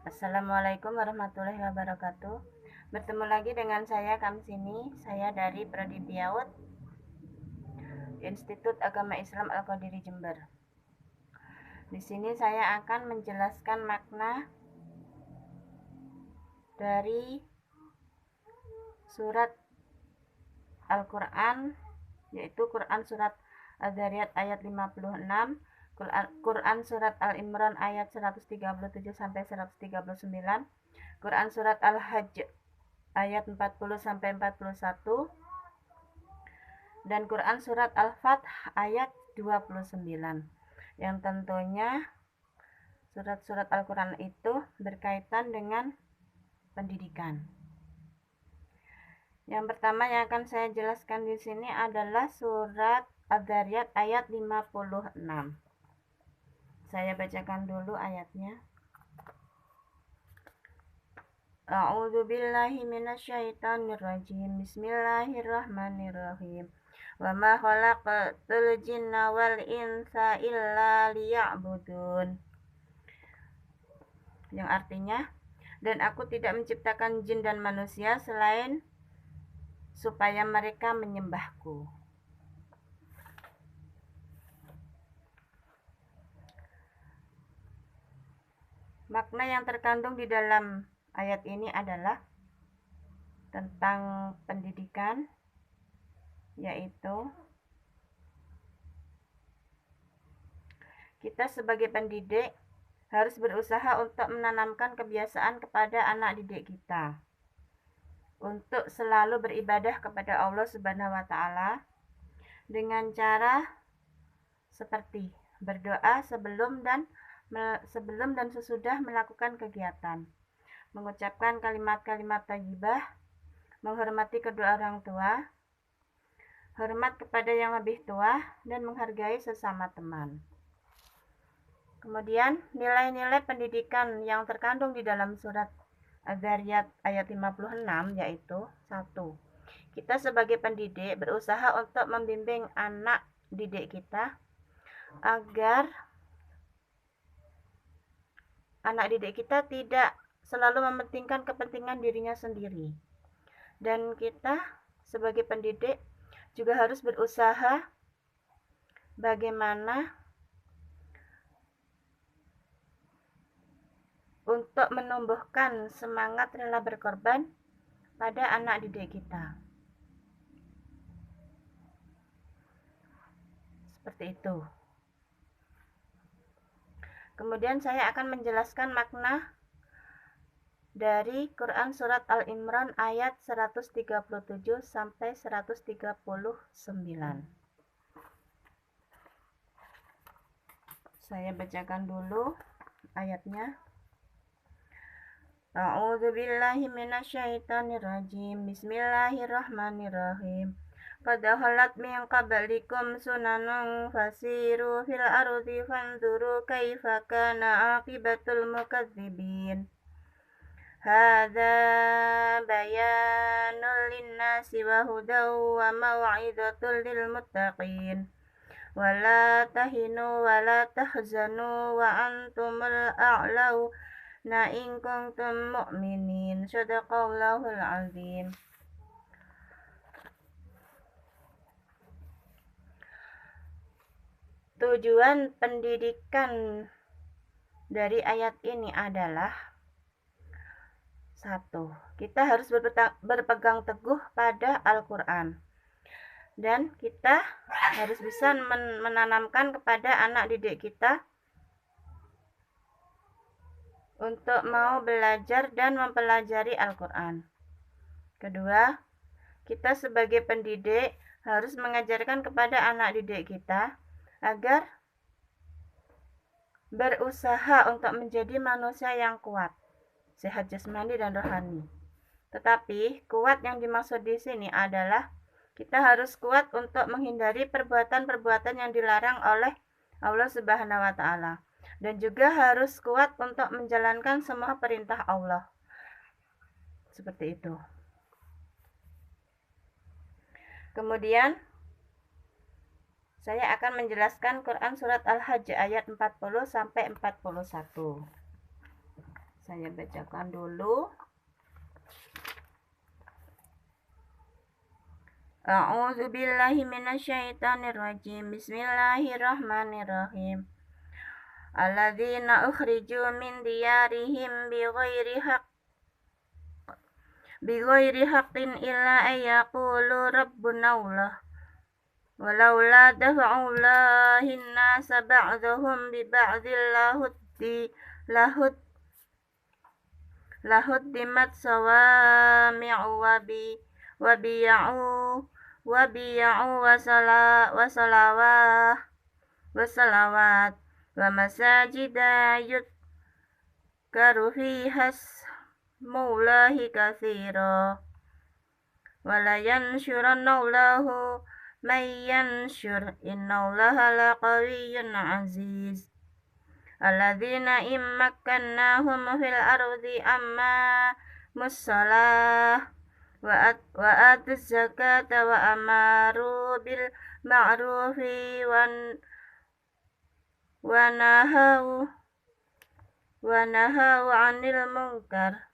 Assalamualaikum warahmatullahi wabarakatuh. Bertemu lagi dengan saya Kamsini. Saya dari Prodi Piaut, Institut Agama Islam Al-Qadiri Jember. Di sini saya akan menjelaskan makna dari surat Al-Quran, yaitu Quran surat Adz-Dzariyat ayat 56, Quran surat Al-Imran ayat 137 sampai 139, Quran surat Al-Hajj ayat 40 sampai 41, dan Quran surat Al-Fath ayat 29. Yang tentunya surat-surat Al-Quran itu berkaitan dengan pendidikan. Yang pertama yang akan saya jelaskan di sini adalah surat Adz-Dzariyat ayat 56. Saya bacakan dulu ayatnya. A'udzu billahi minasyaitonir rajim. Bismillahirrahmanirrahim. Wa ma khalaqatul jinna wal insa illa liya'budun. Yang artinya, dan aku tidak menciptakan jin dan manusia selain supaya mereka menyembahku. Makna yang terkandung di dalam ayat ini adalah tentang pendidikan, yaitu kita sebagai pendidik harus berusaha untuk menanamkan kebiasaan kepada anak didik kita untuk selalu beribadah kepada Allah Subhanahu wa taala dengan cara seperti berdoa sebelum dan sesudah melakukan kegiatan, mengucapkan kalimat-kalimat thayyibah, menghormati kedua orang tua, hormat kepada yang lebih tua, dan menghargai sesama teman. Kemudian, nilai-nilai pendidikan yang terkandung di dalam surat Adz-Dzariyat ayat 56 yaitu 1. Kita sebagai pendidik berusaha untuk membimbing anak didik kita agar anak didik kita tidak selalu mementingkan kepentingan dirinya sendiri. Dan kita sebagai pendidik juga harus berusaha bagaimana untuk menumbuhkan semangat rela berkorban pada anak didik kita. Seperti itu. Kemudian saya akan menjelaskan makna dari Quran surat Al-Imran ayat 137 sampai 139. Saya bacakan dulu ayatnya. A'udzu billahi minasyaitonir rajim. Bismillahirrahmanirrahim. Qad khalat min qablikum sunanun fasiru fil ardi fanzuru kaifa kana aqibatul mukadzibin. Hadza bayanul linnasi wa hudaw wa mau'izatul lil muttaqin. Wa la tahinu wa la tahzanu wa antumul a'lau na in kuntum mu'minin. Shadaqallahul azim. Tujuan pendidikan dari ayat ini adalah 1. Kita harus berpegang teguh pada Al-Quran. Dan kita harus bisa menanamkan kepada anak didik kita untuk mau belajar dan mempelajari Al-Quran. Kedua, kita sebagai pendidik harus mengajarkan kepada anak didik kita agar berusaha untuk menjadi manusia yang kuat, sehat jasmani dan rohani. Tetapi kuat yang dimaksud di sini adalah kita harus kuat untuk menghindari perbuatan-perbuatan yang dilarang oleh Allah Subhanahu wa taala, dan juga harus kuat untuk menjalankan semua perintah Allah. Seperti itu. Kemudian saya akan menjelaskan Quran surat Al-Hajj ayat 40 sampai 41. Saya bacakan dulu. A'udzu billahi minasyaitonir rajim. Bismillahirrahmanirrahim. Alladzina ukhriju min diyarihim bighairi haqqin illa ayyaqulu rabbuna Allah. Walaula dafa'ullahin nasa ba'dahum bi ba'dil lahuddimat sawami'u wa biya'u wa salawat wa masajida yudkaru fiha ismullahi katsira wa la yansyurannallahu man yansyur innallaha laqawiyyun aziz. Alladzina immakkannahum fil ardi amma mussalah wa atuz zakata wa amaru bil ma'rufi wa nahaw 'anil munkar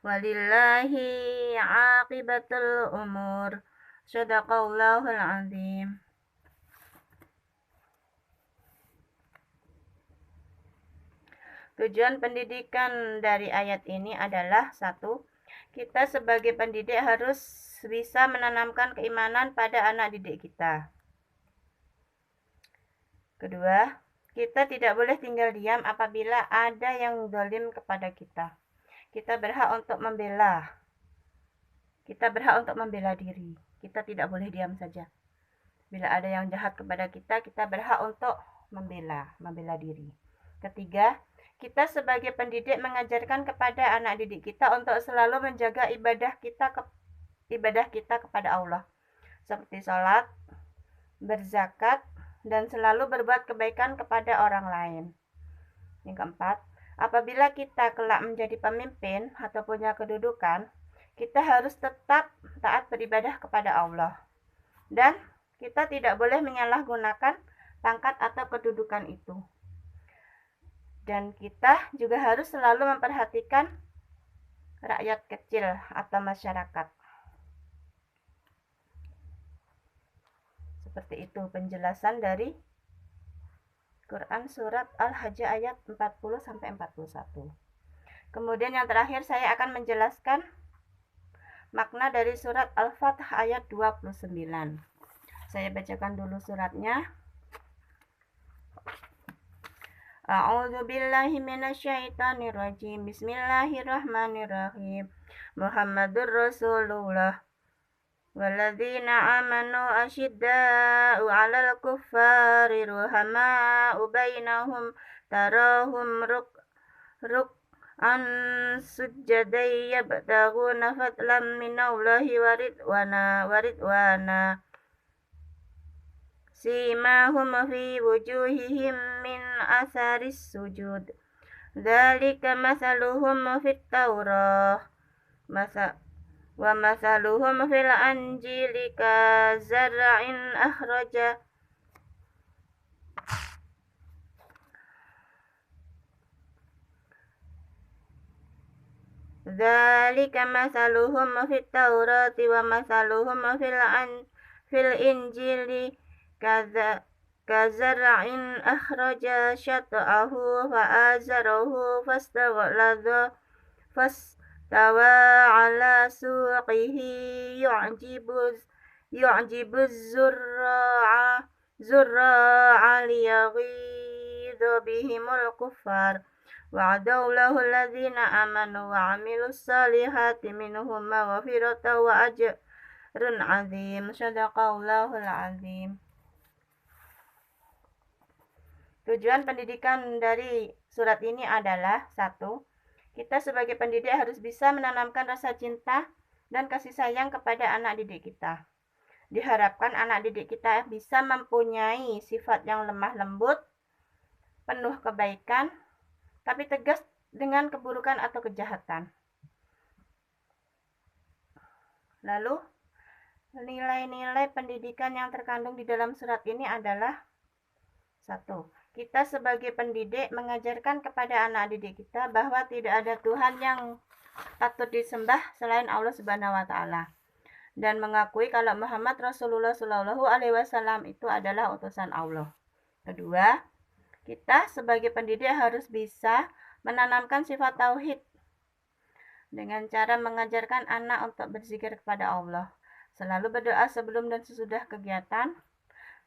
walillahi 'aqibatul umur. Shadaqallahul azim. Tujuan pendidikan dari ayat ini adalah: 1. Kita sebagai pendidik harus bisa menanamkan keimanan pada anak didik kita. Kedua, kita tidak boleh tinggal diam apabila ada yang zalim kepada kita. Kita berhak untuk membela. Kita berhak untuk membela diri. Kita tidak boleh diam saja. Bila ada yang jahat kepada kita, kita berhak untuk membela diri. Ketiga, kita sebagai pendidik mengajarkan kepada anak didik kita untuk selalu menjaga ibadah kita kepada Allah, seperti sholat, berzakat, dan selalu berbuat kebaikan kepada orang lain. Yang keempat, apabila kita kelak menjadi pemimpin atau punya kedudukan, kita harus tetap taat beribadah kepada Allah. Dan kita tidak boleh menyalahgunakan pangkat atau kedudukan itu. Dan kita juga harus selalu memperhatikan rakyat kecil atau masyarakat. Seperti itu penjelasan dari Quran surat Al-Hajj ayat 40-41. Kemudian yang terakhir saya akan menjelaskan makna dari surat Al-Fath ayat 29. Saya bacakan dulu suratnya. A'udzu billahi minasyaitonir rajim. Bismillahirrahmanirrahim. Muhammadur Rasulullah. Walladzina amanu asyidda'u 'alal kuffari ruhama'u bainahum tarahum ruk'an sujjadan yabtaghuna fadlan minallahi wa ridwana. Simahum fi wujuhihim min atharis sujud. Dzalika mathaluhum fit Taurah. Wa mathaluhum fil Injili kazar'in akhraja Dzalika mathaluhum fit Taurati wa mathaluhum fil Injili kazar'in akhraja syat'ahu fa'azarahu fastawa 'ala suqihi yu'jibu zurra'a liyaghidha bihimul kuffar. Wa'adallahu alladhina amanu wa 'amilus salihati minhum maghfiratan wa ajrun 'azim. Shadaqallahul azim. Tujuan pendidikan dari surat ini adalah: 1. Kita sebagai pendidik harus bisa menanamkan rasa cinta dan kasih sayang kepada anak didik kita. Diharapkan anak didik kita bisa mempunyai sifat yang lemah lembut, penuh kebaikan, tapi tegas dengan keburukan atau kejahatan. Lalu, nilai-nilai pendidikan yang terkandung di dalam surat ini adalah: 1. kita sebagai pendidik mengajarkan kepada anak didik kita bahwa tidak ada Tuhan yang patut disembah selain Allah Subhanahu wa taala, dan mengakui kalau Muhammad Rasulullah Shallallahu alaihi wasallam itu adalah utusan Allah. Kedua, kita sebagai pendidik harus bisa menanamkan sifat tauhid dengan cara mengajarkan anak untuk berzikir kepada Allah, selalu berdoa sebelum dan sesudah kegiatan,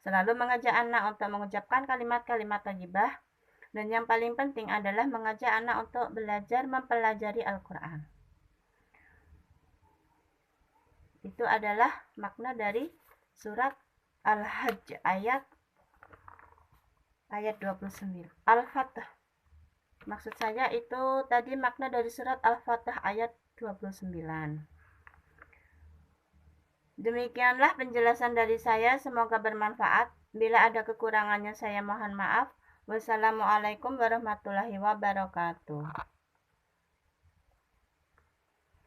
selalu mengajak anak untuk mengucapkan kalimat-kalimat thayyibah, dan yang paling penting adalah mengajak anak untuk belajar mempelajari Al-Quran. Itu adalah makna dari surat Al-Hajj ayat 29. Al-Fatah. Maksud saya itu tadi makna dari surat Al-Fatah ayat 29. Demikianlah penjelasan dari saya, semoga bermanfaat. Bila ada kekurangannya saya mohon maaf. Wassalamualaikum warahmatullahi wabarakatuh.